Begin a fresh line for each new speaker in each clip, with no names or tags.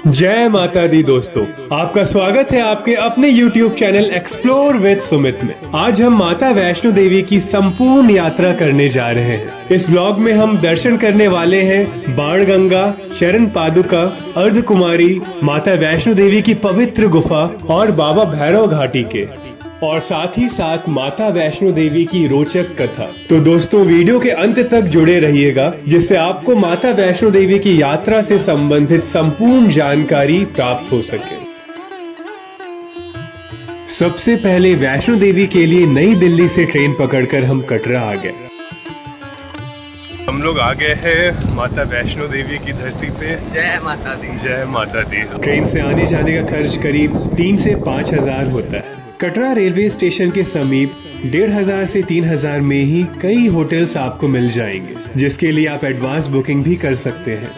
जय माता दी दोस्तों, आपका स्वागत है आपके अपने YouTube channel explore with Sumit में। आज हम माता वैष्णो देवी की संपूर्ण यात्रा करने जा रहे हैं। इस व्लॉग में हम दर्शन करने वाले हैं बाणगंगा, चरण पादुका, अर्ध कुमारी, माता वैष्णो देवी की पवित्र गुफा और बाबा भैरव घाटी के, और साथ ही साथ माता वैष्णो देवी की रोचक कथा। तो दोस्तों वीडियो के अंत तक जुड़े रहिएगा, जिससे आपको माता वैष्णो देवी की यात्रा से संबंधित संपूर्ण जानकारी प्राप्त हो सके। सबसे पहले वैष्णो देवी के लिए नई दिल्ली से ट्रेन पकड़कर हम कटरा आ गए। हम लोग आ गए हैं माता वैष्णो देवी की धरती पे।
जय माता दी।
जय माता दी। ट्रेन से आने जाने का खर्च करीब 3 से 5 हजार होता है। कटरा रेलवे स्टेशन के समीप 1500 से 3000 में ही कई होटल्स आपको मिल जाएंगे, जिसके लिए आप एडवांस बुकिंग भी कर सकते हैं।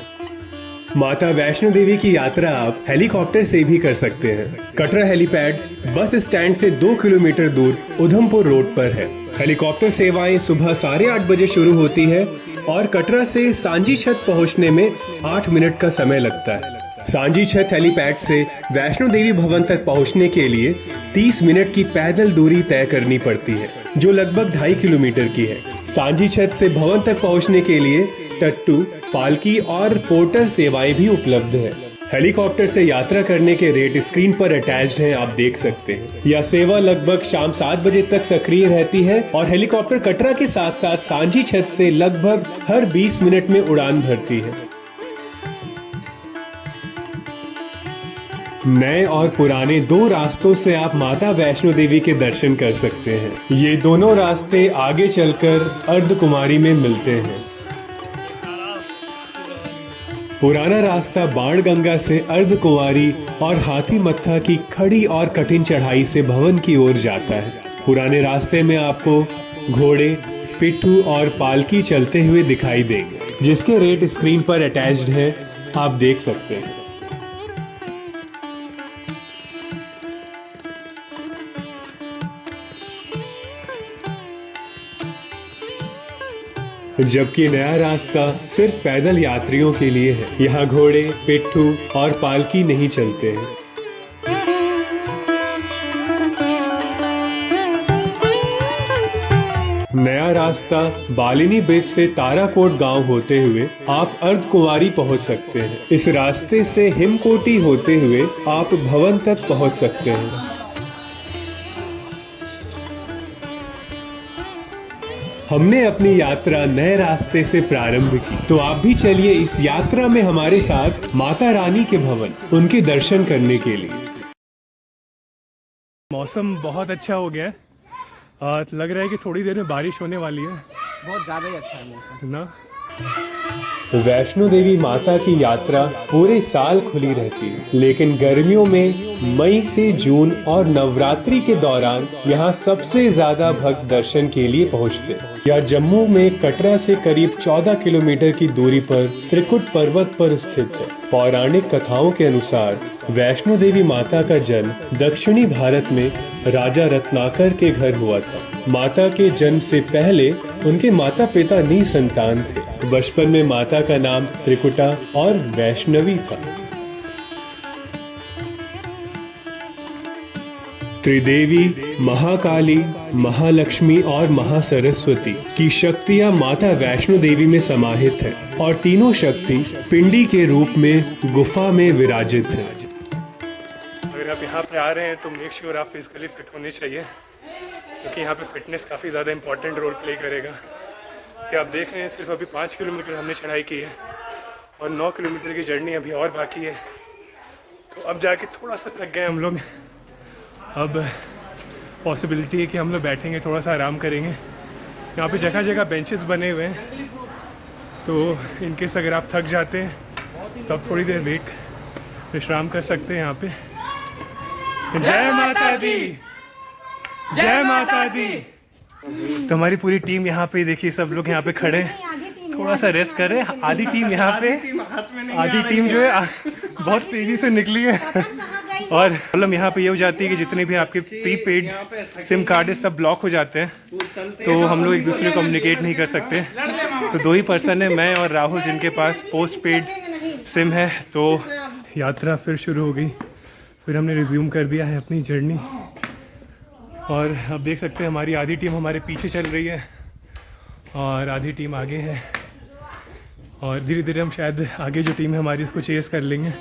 माता वैष्णो देवी की यात्रा आप हेलीकॉप्टर से भी कर सकते हैं। कटरा हेलीपैड बस स्टैंड से 2 किलोमीटर दूर उधमपुर रोड पर है। हेलीकॉप्टर सेवाएं सुबह 8:30 बजे शुरू होती है और कटरा से सांची छत पहुंचने में 8 मिनट का समय लगता है। सांची छत हेलीपैड से वैष्णो देवी भवन तक पहुंचने के लिए 30 मिनट की पैदल दूरी तय करनी पड़ती है, जो लगभग 2.5 किलोमीटर की है। सांची छत से भवन तक पहुंचने के लिए टट्टू, पालकी और पोर्टर सेवाएं भी उपलब्ध है। हेलीकॉप्टर से यात्रा करने के रेट स्क्रीन पर अटैच्ड हैं, आप देख सकते हैं। यह सेवा लगभग शाम 7 बजे तक सक्रिय रहती है और हेलीकॉप्टर कटरा के साथ साथ सांची छत से लगभग हर 20 मिनट में उड़ान भरती है। नए और पुराने 2 रास्तों से आप माता वैष्णो देवी के दर्शन कर सकते हैं। ये दोनों रास्ते आगे चलकर अर्ध कुमारी में मिलते हैं। पुराना रास्ता बाणगंगा से अर्ध कुमारी और हाथी मत्था की खड़ी और कठिन चढ़ाई से भवन की ओर जाता है। पुराने रास्ते में आपको घोड़े, पिट्ठू और पालकी चलते हुए दिखाई देंगे, जिसके रेट स्क्रीन पर अटैच्ड है, आप देख सकते हैं। जबकि नया रास्ता सिर्फ पैदल यात्रियों के लिए है। यहाँ घोड़े, पिट्ठू और पालकी नहीं चलते हैं। नया रास्ता बालिनी ब्रिज से ताराकोट गांव होते हुए आप अर्ध कुमारी पहुंच सकते हैं। इस रास्ते से हिमकोटी होते हुए आप भवन तक पहुंच सकते हैं। हमने अपनी यात्रा नए रास्ते से प्रारंभ की, तो आप भी चलिए इस यात्रा में हमारे साथ माता रानी के भवन, उनके दर्शन करने के लिए। मौसम बहुत अच्छा हो गया है। लग रहा है कि थोड़ी देर में बारिश होने वाली है।
बहुत ज़्यादा ही अच्छा है मौसम
ना। वैष्णो देवी माता की यात्रा पूरे साल खुली रहती है, लेकिन गर्मियों में मई से जून और नवरात्रि के दौरान यहाँ सबसे ज्यादा भक्त दर्शन के लिए पहुँचते हैं। यह जम्मू में कटरा से करीब 14 किलोमीटर की दूरी पर त्रिकुट पर्वत पर स्थित है। पौराणिक कथाओं के अनुसार वैष्णो देवी माता का जन्म दक्षिणी भारत में राजा रत्नाकर के घर हुआ था। माता के जन्म से पहले उनके माता पिता निसंतान थे। बचपन में माता का नाम त्रिकुटा और वैष्णवी था। त्रिदेवी, महाकाली, महालक्ष्मी और महासरस्वती की शक्तियां माता वैष्णो देवी में समाहित है और तीनों शक्ति पिंडी के रूप में गुफा में विराजित है। अगर आप यहाँ पे आ रहे हैं तो मेक श्योर आप फिजिकली फिट होने चाहिए, क्योंकि यहाँ पे फिटनेस काफ़ी ज़्यादा इंपॉर्टेंट रोल प्ले करेगा। कि आप देख रहे हैं सिर्फ अभी 5 किलोमीटर हमने चढ़ाई की है और 9 किलोमीटर की जर्नी अभी और बाकी है। तो अब जाके थोड़ा सा थक गए हम लोग। अब पॉसिबिलिटी है कि हम लोग बैठेंगे, थोड़ा सा आराम करेंगे। यहाँ पे जगह जगह बेंचेस बने हुए हैं, तो इनकेस अगर आप थक जाते हैं तो आप थोड़ी देर विश्राम कर सकते हैं यहाँ पे। जय माता दी, जय माता दी। तो हमारी पूरी टीम यहाँ पे देखिए, सब लोग यहाँ पे खड़े हैं, थोड़ा सा रेस्ट कर रहे हैं। आधी टीम यहाँ पे, आधी टीम जो है बहुत तेजी से निकली है। और प्रॉब्लम यहाँ पे ये हो जाती है कि जितने भी आपके प्रीपेड सिम कार्ड है सब ब्लॉक हो जाते हैं, तो हम लोग एक दूसरे को कम्युनिकेट नहीं कर सकते। तो 2 ही पर्सन है, मैं और राहुल, जिनके पास पोस्ट पेड सिम है। तो यात्रा फिर शुरू हो गई। फिर हमने रिज्यूम कर दिया है अपनी जर्नी और अब देख सकते हैं हमारी आधी टीम हमारे पीछे चल रही है और आधी टीम आगे है और धीरे धीरे हम शायद आगे जो टीम है हमारी उसको चेस कर लेंगे।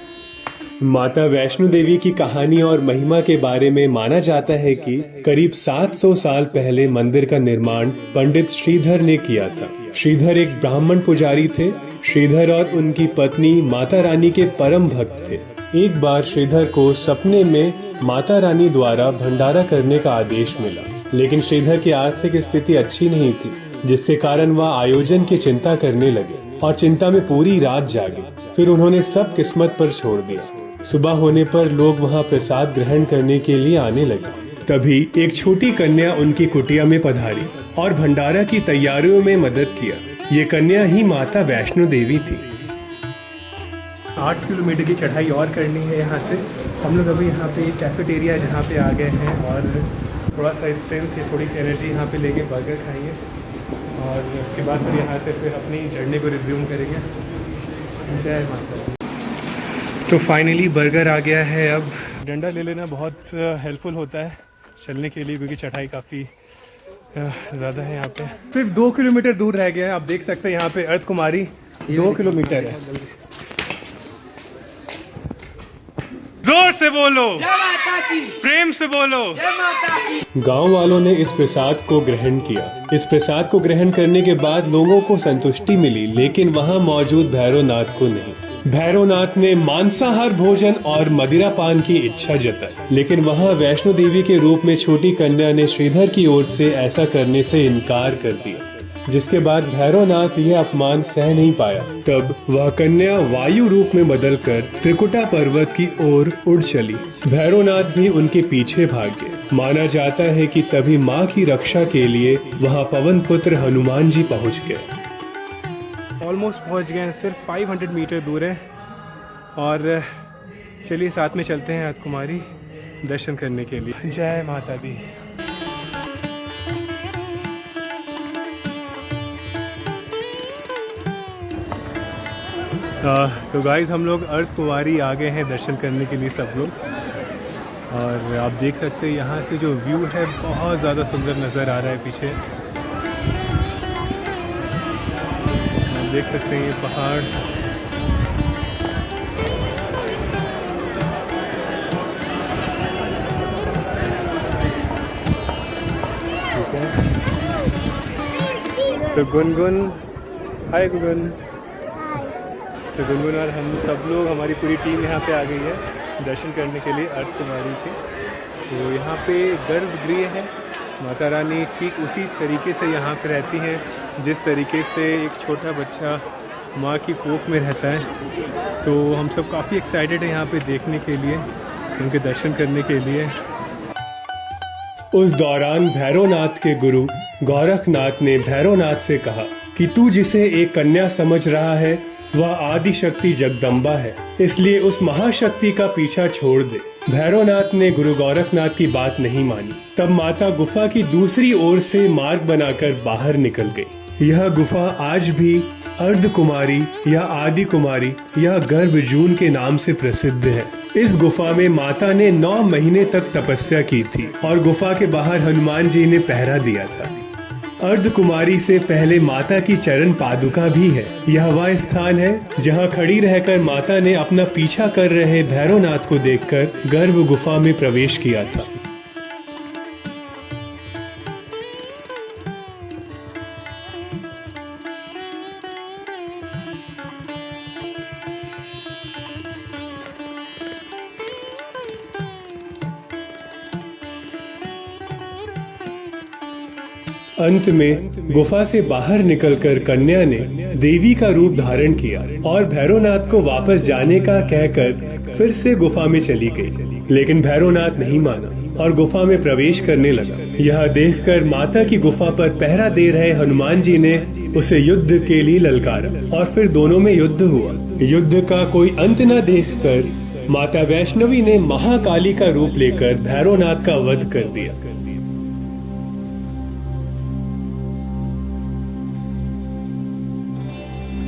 माता वैष्णो देवी की कहानी और महिमा के बारे में माना जाता है कि करीब 700 साल पहले मंदिर का निर्माण पंडित श्रीधर ने किया था। श्रीधर एक ब्राह्मण पुजारी थे। श्रीधर और उनकी पत्नी माता रानी के परम भक्त थे। एक बार श्रीधर को सपने में माता रानी द्वारा भंडारा करने का आदेश मिला, लेकिन श्रीधर की आर्थिक स्थिति अच्छी नहीं थी, जिसके कारण वह आयोजन की चिंता करने लगे और चिंता में पूरी रात जागे। फिर उन्होंने सब किस्मत पर छोड़ दिया। सुबह होने पर लोग वहां प्रसाद ग्रहण करने के लिए आने लगे। तभी एक छोटी कन्या उनकी कुटिया में पधारी और भंडारा की तैयारियों में मदद किया। ये कन्या ही माता वैष्णो देवी थी। 8 किलोमीटर की चढ़ाई और करनी है यहाँ से। हम लोग अभी यहाँ पे कैफेटेरिया जहाँ पे आ गए हैं और थोड़ा सा स्ट्रेंथ है, थोड़ी सी एनर्जी यहाँ पे लेके बर्गर खाएंगे और उसके बाद फिर यहाँ से फिर अपनी जर्नी को रिज्यूम करेंगे। जय माता। तो फाइनली बर्गर आ गया है। अब डंडा ले लेना बहुत हेल्पफुल होता है चलने के लिए, क्योंकि चढ़ाई काफ़ी ज़्यादा है यहाँ पे। सिर्फ 2 किलोमीटर दूर रह गया है। आप देख सकते हैं यहाँ पे अर्थ कुमारी 2 किलोमीटर है। जोर से बोलो, जय माता की, प्रेम से बोलो, जय माता की। गांव वालों ने इस प्रसाद को ग्रहण किया। इस प्रसाद को ग्रहण करने के बाद लोगों को संतुष्टि मिली, लेकिन वहां मौजूद भैरवनाथ को नहीं। भैरवनाथ ने मांसाहार भोजन और मदिरा पान की इच्छा जताई, लेकिन वहां वैष्णो देवी के रूप में छोटी कन्या ने श्रीधर की ओर से ऐसा करने से इनकार कर दिया, जिसके बाद भैरवनाथ यह अपमान सह नहीं पाया। तब वह कन्या वायु रूप में बदलकर त्रिकुटा पर्वत की ओर उड़ चली। भैरवनाथ भी उनके पीछे भाग गए। माना जाता है कि तभी माँ की रक्षा के लिए वहाँ पवन पुत्र हनुमान जी पहुँच गए। ऑलमोस्ट पहुँच गए हैं, सिर्फ 500 मीटर दूर है और चलिए साथ में चलते हैं अर्थ कुमारी दर्शन करने के लिए। जय माता दी। तो गाइस हम लोग अर्थ कुमारी आ गए हैं दर्शन करने के लिए सब लोग, और आप देख सकते हैं यहाँ से जो व्यू है बहुत ज़्यादा सुंदर नज़र आ रहा है पीछे। आप देख सकते हैं ये पहाड़, ठीक है। तो गुनगुन, हाय गुनगुन। तो गुनगुन और हम सब लोग, हमारी पूरी टीम यहाँ पे आ गई है दर्शन करने के लिए अर्थ कुमारी के। तो यहाँ पे गर्भगृह है। माता रानी ठीक उसी तरीके से यहाँ पे रहती हैं जिस तरीके से एक छोटा बच्चा माँ की कोख में रहता है। तो हम सब काफ़ी एक्साइटेड हैं यहाँ पे देखने के लिए, उनके दर्शन करने के लिए। उस दौरान भैरवनाथ के गुरु गोरखनाथ ने भैरवनाथ से कहा कि तू जिसे एक कन्या समझ रहा है वह आदि शक्ति जगदम्बा है, इसलिए उस महाशक्ति का पीछा छोड़ दे। भैरवनाथ ने गुरु गोरखनाथ की बात नहीं मानी। तब माता गुफा की दूसरी ओर से मार्ग बनाकर बाहर निकल गई। यह गुफा आज भी अर्ध कुमारी या आदि कुमारी या गर्भजून के नाम से प्रसिद्ध है। इस गुफा में माता ने 9 महीने तक तपस्या की थी और गुफा के बाहर हनुमान जी ने पहरा दिया था। अर्ध कुमारी से पहले माता की चरण पादुका भी है। यह वह स्थान है जहां खड़ी रहकर माता ने अपना पीछा कर रहे भैरवनाथ को देखकर गर्भ गुफा में प्रवेश किया था। अंत में गुफा से बाहर निकलकर कन्या ने देवी का रूप धारण किया और भैरवनाथ को वापस जाने का कहकर फिर से गुफा में चली गई। लेकिन भैरवनाथ नहीं माना और गुफा में प्रवेश करने लगा। यह देखकर माता की गुफा पर पहरा दे रहे हनुमान जी ने उसे युद्ध के लिए ललकारा और फिर दोनों में युद्ध हुआ। युद्ध का कोई अंत न देखकर माता वैष्णवी ने महाकाली का रूप लेकर भैरवनाथ का वध कर दिया।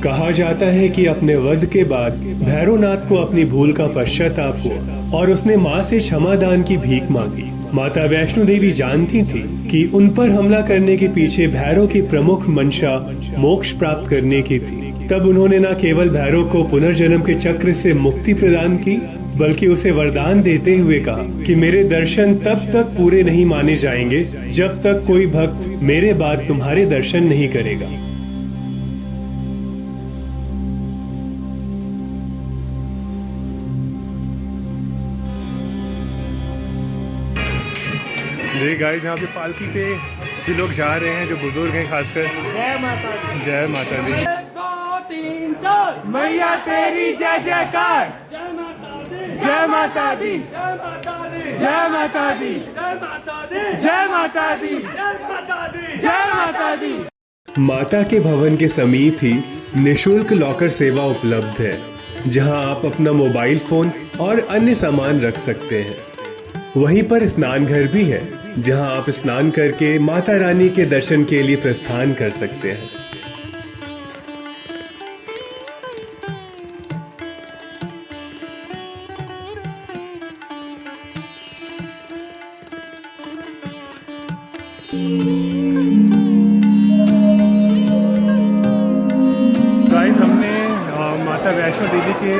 कहा जाता है कि अपने वध के बाद भैरवनाथ को अपनी भूल का पश्चाताप हुआ और उसने माँ से क्षमादान की भीख मांगी। माता वैष्णो देवी जानती थी कि उन पर हमला करने के पीछे भैरव की प्रमुख मंशा मोक्ष प्राप्त करने की थी। तब उन्होंने न केवल भैरव को पुनर्जन्म के चक्र से मुक्ति प्रदान की, बल्कि उसे वरदान देते हुए कहा कि मेरे दर्शन तब तक पूरे नहीं माने जाएंगे जब तक कोई भक्त मेरे बाद तुम्हारे दर्शन नहीं करेगा।
देखिए गाइस, यहाँ पे पालकी पे भी लोग जा रहे हैं जो बुजुर्ग हैं, खासकर।
जय माता दी।
जय माता दी।
1 2 3 4
मैया तेरी जय जयकार।
जय माता दी।
जय माता दी।
जय माता दी।
जय माता दी।
जय माता दी।
जय माता दी।
जय माता दी।
जय माता दी।
माता के भवन के समीप ही निशुल्क लॉकर सेवा उपलब्ध है, जहां आप अपना मोबाइल फोन और अन्य सामान रख सकते हैं। वहीं पर स्नान घर भी है, जहां आप स्नान करके माता रानी के दर्शन के लिए प्रस्थान कर सकते हैं।
गाइस, हमने माता वैष्णो देवी के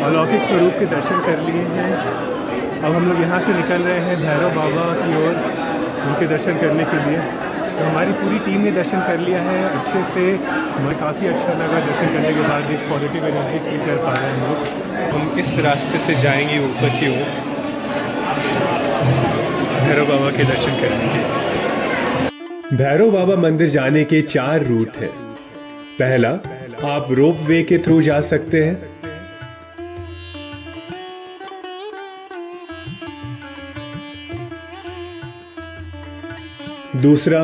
अलौकिक स्वरूप के दर्शन कर लिए हैं। अब हम लोग यहाँ से निकल रहे हैं भैरव बाबा की ओर उनके दर्शन करने के लिए। तो हमारी पूरी टीम ने दर्शन कर लिया है अच्छे से। हमें काफ़ी अच्छा लगा दर्शन करने के बाद, एक पॉजिटिव एनर्जी फील कर पा रहे हैं हम लोग। हम इस रास्ते से जाएंगे ऊपर की ओर भैरव बाबा के दर्शन करने के लिए।
भैरव बाबा मंदिर जाने के 4 रूट हैं। पहला, आप रोप वे के थ्रू जा सकते हैं। दूसरा,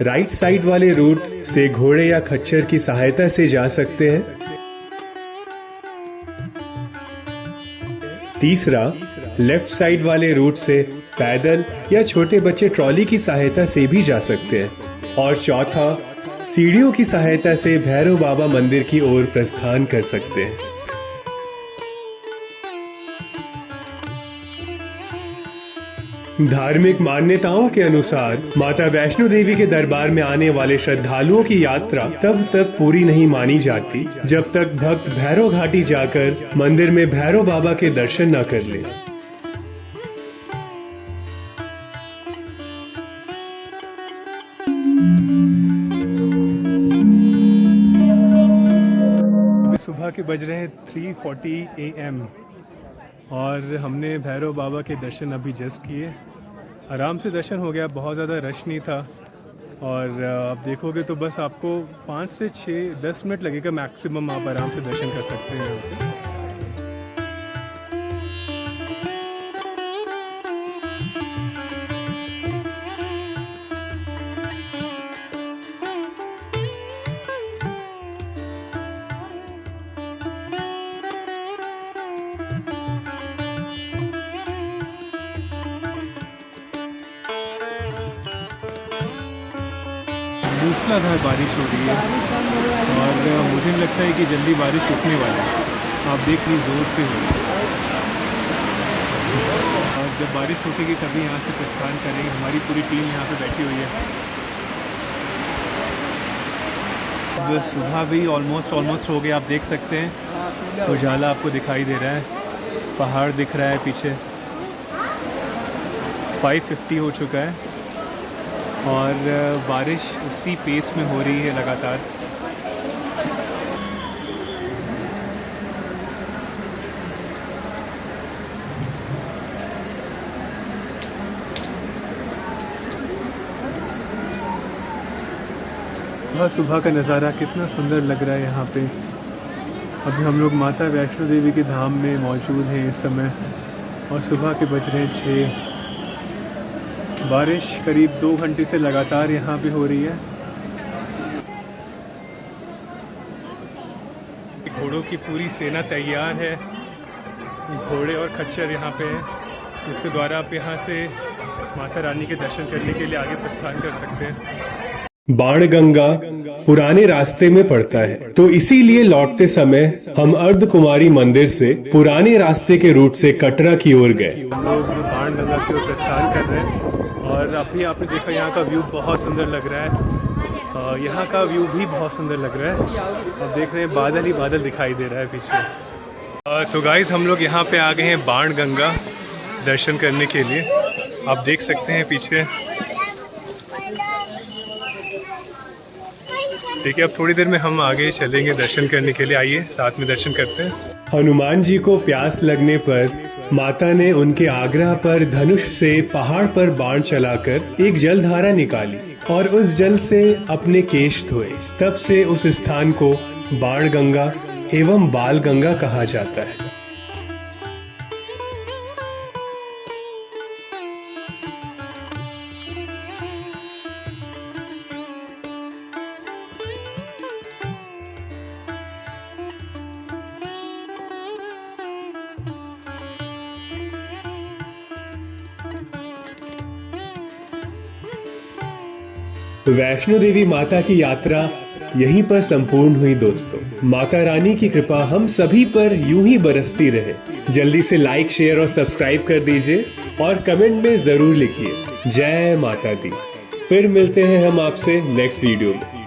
राइट साइड वाले रूट से घोड़े या खच्चर की सहायता से जा सकते हैं। तीसरा, लेफ्ट साइड वाले रूट से पैदल या छोटे बच्चे ट्रॉली की सहायता से भी जा सकते हैं। और चौथा, सीढ़ियों की सहायता से भैरव बाबा मंदिर की ओर प्रस्थान कर सकते हैं। धार्मिक मान्यताओं के अनुसार माता वैष्णो देवी के दरबार में आने वाले श्रद्धालुओं की यात्रा तब तक पूरी नहीं मानी जाती जब तक भक्त भैरव घाटी जाकर मंदिर में भैरव बाबा के दर्शन न कर ले।
सुबह के बज रहे हैं 3:40 AM और हमने भैरव बाबा के दर्शन अभी जस्ट किए। आराम से दर्शन हो गया, बहुत ज़्यादा रश नहीं था। और आप देखोगे तो बस आपको 5 से 10 मिनट लगेगा मैक्सिमम, आप आराम से दर्शन कर सकते हैं। मूसलाधार बारिश हो रही है और मुझे नहीं लगता है कि जल्दी बारिश रुकने वाली है। आप देख लीजिए, जोर से हो रही है। और जब बारिश रुकेगी तभी यहाँ से प्रस्थान करेंगे। हमारी पूरी टीम यहाँ पे बैठी हुई है। अब सुबह भी ऑलमोस्ट हो गया, आप देख सकते हैं। उजाला आपको दिखाई दे रहा है, पहाड़ दिख रहा है पीछे। 5:50 हो चुका है और बारिश उसी पेस में हो रही है लगातार। सुबह का नज़ारा कितना सुंदर लग रहा है यहाँ पे। अभी हम लोग माता वैष्णो देवी के धाम में मौजूद हैं इस समय और सुबह के बज रहे हैं 6। बारिश करीब 2 घंटे से लगातार यहाँ पे हो रही है। घोड़ों की पूरी सेना तैयार है। घोड़े और खच्चर यहाँ पे हैं, जिसके द्वारा आप यहाँ से माता रानी के दर्शन करने के लिए आगे प्रस्थान कर सकते हैं।
बाणगंगा पुराने रास्ते में पड़ता है, तो इसीलिए लौटते समय हम अर्धकुमारी मंदिर से पुराने रास्ते के रूट से कटरा की ओर गए।
लोग बाणगंगा की ओर प्रस्थान कर रहे हैं और अभी आपने देखा यहाँ का व्यू बहुत सुंदर लग रहा है। यहाँ का व्यू भी बहुत सुंदर लग रहा है। अब देख रहे हैं बादल ही बादल दिखाई दे रहा है पीछे। तो गाइस हम लोग यहाँ पे आ गए हैं बाणगंगा दर्शन करने के लिए। आप देख सकते हैं पीछे। ठीक है, अब थोड़ी देर में हम आगे चलेंगे दर्शन करने के लिए। आइए साथ में दर्शन करते हैं।
हनुमान जी को प्यास लगने पर माता ने उनके आग्रह पर धनुष से पहाड़ पर बाण चलाकर एक जलधारा निकाली और उस जल से अपने केश धोए। तब से उस स्थान को बाणगंगा एवं बालगंगा कहा जाता है। वैष्णो देवी माता की यात्रा यहीं पर संपूर्ण हुई दोस्तों। माता रानी की कृपा हम सभी पर यूं ही बरसती रहे। जल्दी से लाइक, शेयर और सब्सक्राइब कर दीजिए और कमेंट में जरूर लिखिए जय माता दी। फिर मिलते हैं हम आपसे नेक्स्ट वीडियो में।